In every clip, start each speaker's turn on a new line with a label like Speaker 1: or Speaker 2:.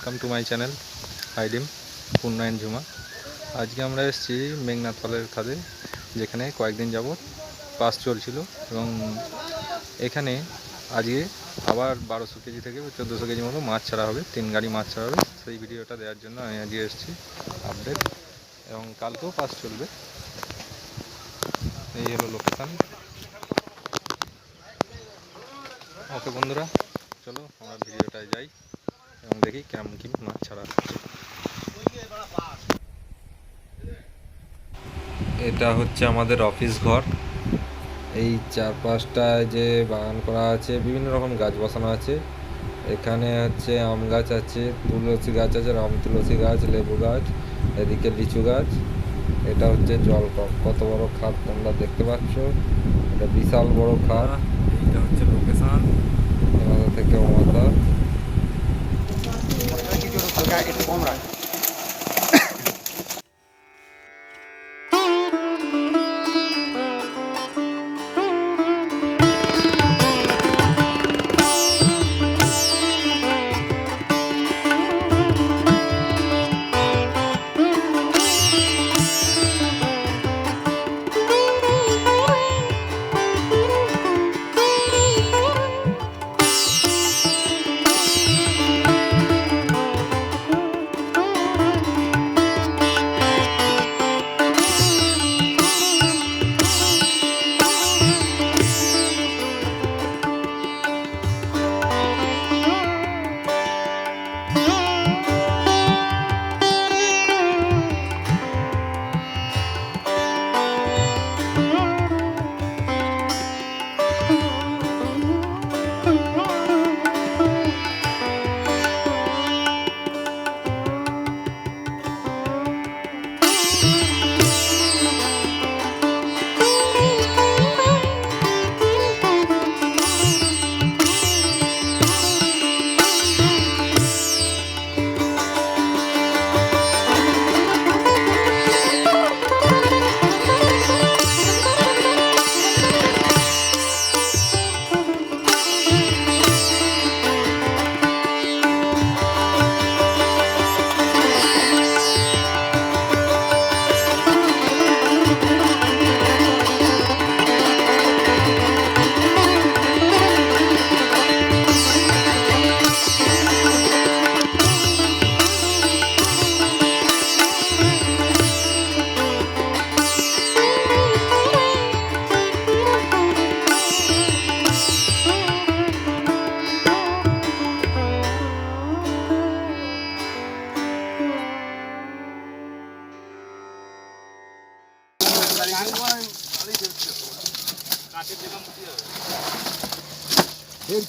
Speaker 1: Welcome to my channel আইডিম পূর্ণায়ন ঝুমা। আজকে আমরা এসেছি মেঘনাথ পালের খাদে, যেখানে কয়েকদিন যাবৎ পাস চলছিল এবং এখানে আজকে আবার 1200 কেজি থেকে 1400 কেজি মতো মাছ ছাড়া হবে। 3 গাড়ি মাছ ছাড়া হবে, সেই ভিডিওটা দেওয়ার জন্য আমি আজকে এসেছি আপডেট। এবং কালকেও পাস চলবে। এই হলো লোকেশান। ওকে বন্ধুরা, চলো আমরা ভিডিওটায় যাই এবং দেখি কেমন কি মাছ ছাড়া হচ্ছে। এটা হচ্ছে আমাদের অফিস ঘর। এই চারপাশটায় যে বাগান করা আছে, বিভিন্ন রকম গাছ বসানো আছে। এখানে হচ্ছে আম গাছ আছে, তুলসী গাছ আছে, রাম তুলসী গাছ, লেবু গাছ, এদিকে লিচু গাছ। এটা হচ্ছে জল কল। কত বড় খাদ তোমরা দেখতে পাচ্ছ, এটা বিশাল বড় খাদ। এইটা হচ্ছে লোকেশন, এমাথা থেকে ওমাথা।
Speaker 2: একটু কম রাখ।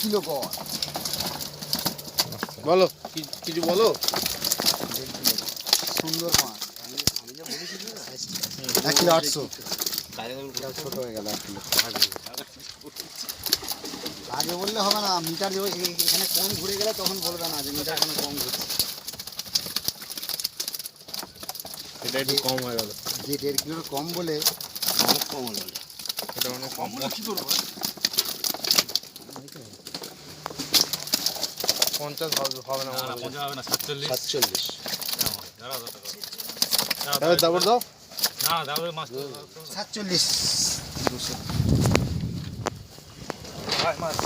Speaker 2: কিলো কর বলো, কিছু বলো। সুন্দর মাছ, আমি যা বলেছি না 1 কিলো 800। ছোট হয়ে গেল 1 কিলো। আগে বললে হবে না, মিটার এখানে কম ঘুরে গেলে তখন বলবে না যে মিটার এখানে কম ঘুরছে। এটা একটু কম হয়ে গেল, যে 1.5 কিলোর কম বলে অনেক কম হয়ে গেল। এটা অনেক কম, কি করবো?
Speaker 1: 50 হবে না,
Speaker 2: 50 হবে না, 47।
Speaker 1: তারপর দাও
Speaker 2: না দাও মাছ 47 200 মাছ।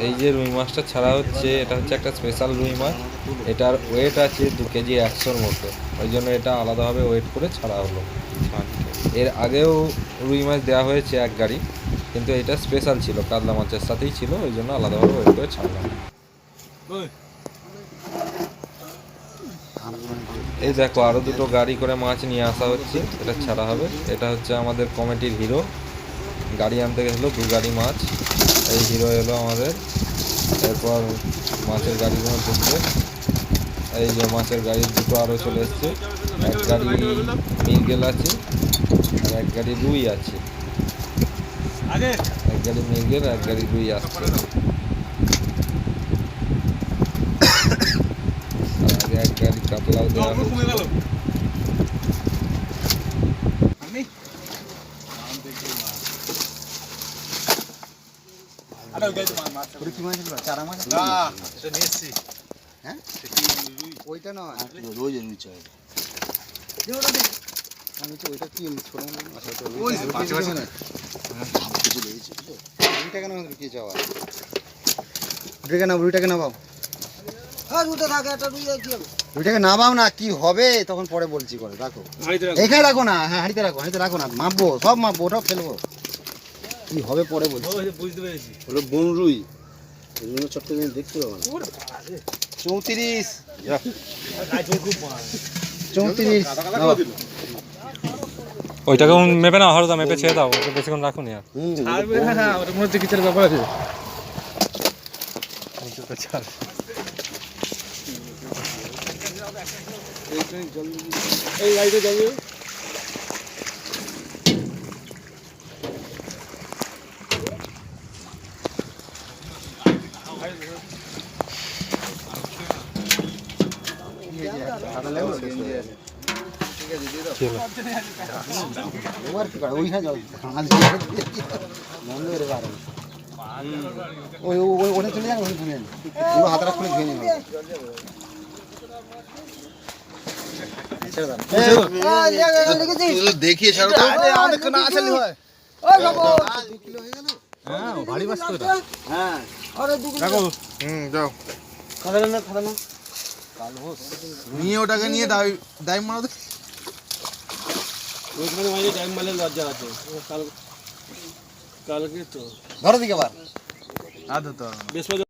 Speaker 1: এই যে রুই মাছটা ছাড়া হচ্ছে, এটা হচ্ছে একটা স্পেশাল রুই মাছ। এটার ওয়েট আছে 2 কেজি 100-র মতো, ওই জন্য এটা আলাদাভাবে ওয়েট করে ছাড়া হলো। এর আগেও রুই মাছ দেওয়া হয়েছে 1 গাড়ি, কিন্তু এটা স্পেশাল ছিল, কাতলা মাছের সাথেই ছিল, ওই জন্য আলাদাভাবে ওয়েট করে ছাড়লাম। এই দেখো, আরও 2টো গাড়ি করে মাছ নিয়ে আসা হচ্ছে, এটা ছাড়া হবে। এটা হচ্ছে আমাদের কমিটির হিরো, গাড়ি আনতে গেছিলো 2 গাড়ি মাছ। এই হিরো এলো আমাদের। এরপর মাছের গাড়িগুলো ঢুকবে। এই যে মাছের গাড়ি দুটো আরও চলে এসছে। এক গাড়ি মৃগেল আছে আর এক গাড়ি রুই আছে। এক গাড়ি মৃগেল এক গাড়ি রুই আসছে। আর আগে এক গাড়ি কাতলাও দেওয়া হয়েছিল।
Speaker 2: ওটা কি মাছ ছিল? চারা মাছ? হ্যাঁ? ওইটা নয়।
Speaker 3: রোজ রুই চাই।
Speaker 2: আমি তো ওইটা কি ছোট মাছ? ওটা
Speaker 3: ওই
Speaker 2: রুই
Speaker 3: মাছে
Speaker 2: চাষ
Speaker 3: মাছে
Speaker 2: না।
Speaker 3: কিছু লেগেছে বুঝলে?
Speaker 2: রুইটা কেন আমাদের কি চাওয়া? রুইটাকে নামাও। রুইটাকে নামাও না, কি হবে তখন পরে বলছি করে। রাখো এখানে, রাখো না। হ্যাঁ, হাঁড়িতে রাখো না। মাপবো, সব মাপবো, ওটাও ফেলবো। কি হবে পরে বলছি।
Speaker 4: বুঝতে পেরেছি।
Speaker 3: হলো বন রুই। এগুলো চট্টগ্রামে দেখতে পাবো না।
Speaker 2: 34
Speaker 4: খুব
Speaker 2: 34 নাও।
Speaker 5: ওইটাকে মেপে না হরদা মেপে ছেড়ে দাও, ওকে বেশিক্ষণ রাখুন আর।
Speaker 4: ছাড়বে না, ওটার মধ্যে কিসের ব্যাপার আছে? এই গাড়িতে জল দেবে।
Speaker 2: এবার কি করে? ওইখানে যাও। মাছ দিয়ে বন্ধ করে পারে। ওখানে চলে যান, ওখানে চলে যান। পুরো হাতটা খুলে ধুয়ে নিন।
Speaker 3: দেখিয়ে ছাড়ো তো।
Speaker 4: ভারী মাছ তো এটা।
Speaker 3: যাও। নিয়ে ওটাকে নিয়ে ডাইভ মারো তো।
Speaker 4: ওইখানে মাঝে টাইম মারলে লজ্জা আছে। কালকে তো
Speaker 2: ধরো দিকে আবার।
Speaker 4: বৃহস্পতি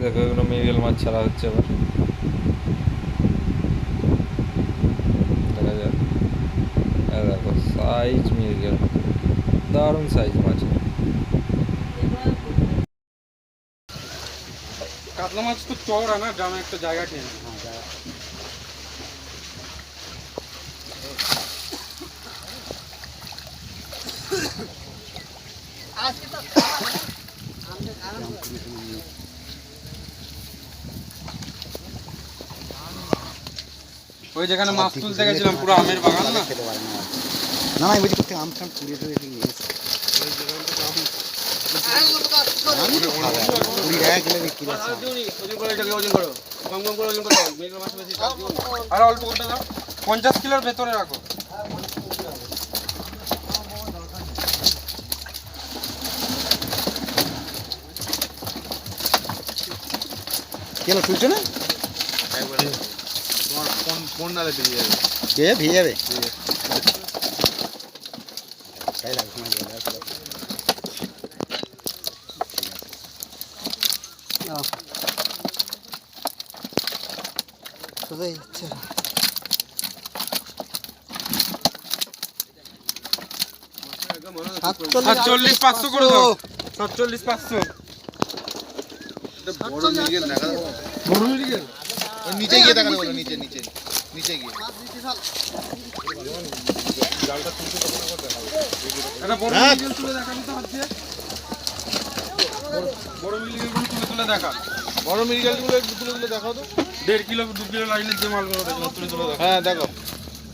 Speaker 1: দেখো এগুলো মৃগেল মাছ ছাড়া হচ্ছে এবার, দেখা যাক। দেখো সাইজ মৃগেল, দারুণ সাইজ মাছ।
Speaker 4: কাতলা মাছ তো চওড়া না, গ্রামে একটা জায়গা কিনে ওই যেখানে মাছ তুলতে গেছিলাম পুরো আমের বাগান না,
Speaker 2: খেতে পারে না। না আমি বলছি কোথায় আম টাম কুড়িয়ে টুড়িয়ে দিয়ে গেছে। 20 টাকা কিলো বিক্রি হচ্ছে।
Speaker 4: ওজন করে এটাকে ওজন করো, কম কম করে ওজন করো, মৃগেল মাছ বেশি আর অল্প করতে দাও, 50 কিলোর ভেতরে রাখো।
Speaker 2: কেন তুলছো না?
Speaker 3: তোমার কোন ডালে বেরিয়ে যাবে?
Speaker 2: কে ভিজে যাবে? তাই লাগছে না জল আছে। কোথায় যাচ্ছে?
Speaker 4: 47,500 করে দাও, 47,500।
Speaker 3: বড় মৃগেল দেখা দাও।
Speaker 4: বড় মৃগেল
Speaker 3: ওই নিচে গিয়ে দেখাতে বলো, নিচে নিচে নিচে গিয়ে।
Speaker 4: একটা বড় মৃগেল তুলে দেখাবি তো হাতে, বড় মৃগেলগুলো তুলে তুলে দেখা,
Speaker 3: বড় মৃগেলগুলো একটু তুলে তুলে দেখাও তো।
Speaker 4: 1.5 কিলো 2 কিলো লাইনের যে মালগুলো দেখো তুলে তুলে দেখা।
Speaker 3: হ্যাঁ দেখো।